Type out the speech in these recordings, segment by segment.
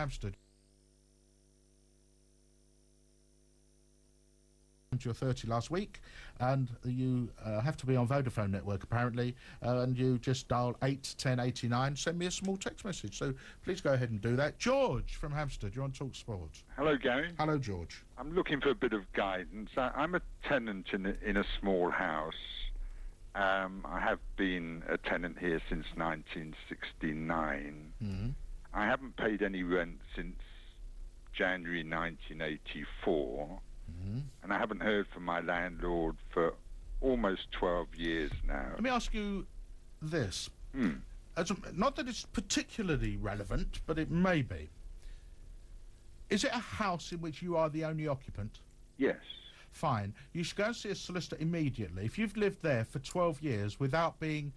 Hampstead. You're 30 last week, and you have to be on Vodafone network apparently, and you just dial 81089. Send me a small text message, so please go ahead and do that. George from Hampstead, you're on TalkSport. Hello, Gary. Hello, George. I'm looking for a bit of guidance. I'm a tenant in a small house. I have been a tenant here since 1969. Mm-hmm. I haven't paid any rent since January 1984. Mm-hmm. And I haven't heard from my landlord for almost 12 years now. Let me ask you this. Not that it's particularly relevant, but it may be. Is it a house in which you are the only occupant? Yes. Fine. You should go and see a solicitor immediately. If you've lived there for 12 years without paying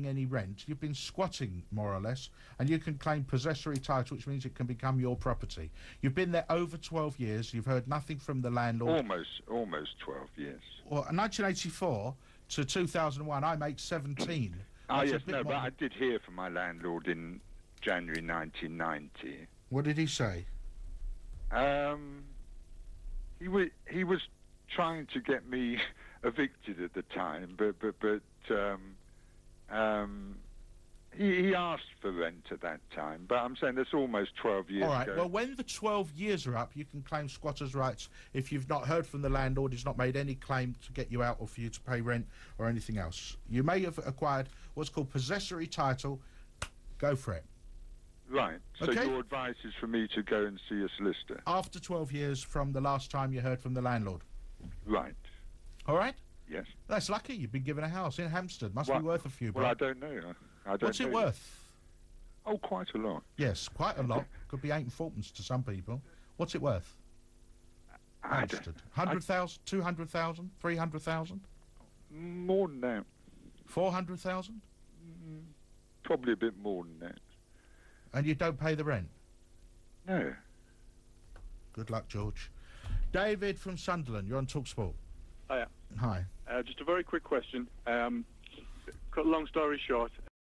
any rent, you've been squatting, more or less, and you can claim possessory title, which means it can become your property. You've been there over 12 years. You've heard nothing from the landlord. Almost 12 years. Well, 1984 to 2001, I make 17. Yes, no, but I did hear from my landlord in January 1990. What did he say? He was trying to get me evicted at the time, but he asked for rent at that time. But I'm saying that's almost 12 years ago. All right, ago. well, when the 12 years are up, you can claim squatters' rights if you've not heard from the landlord, he's not made any claim to get you out or for you to pay rent or anything else. You may have acquired what's called possessory title. Go for it. Right, so okay. Your advice is for me to go and see a solicitor? After 12 years from the last time you heard from the landlord. Right. All right? Yes. That's lucky you've been given a house in Hampstead. Must be worth a few bucks. Well, I don't know. What's it worth? Oh, quite a lot. Yes, quite a lot. Could be 8 and 4pence to some people. What's it worth? Hampstead. 100,000, 200,000, 300,000? More than that. 400,000? Probably a bit more than that. And you don't pay the rent? No. Good luck, George. David from Sunderland, you're on TalkSport. Hiya. Hi. Just a very quick question. Cut a long story short,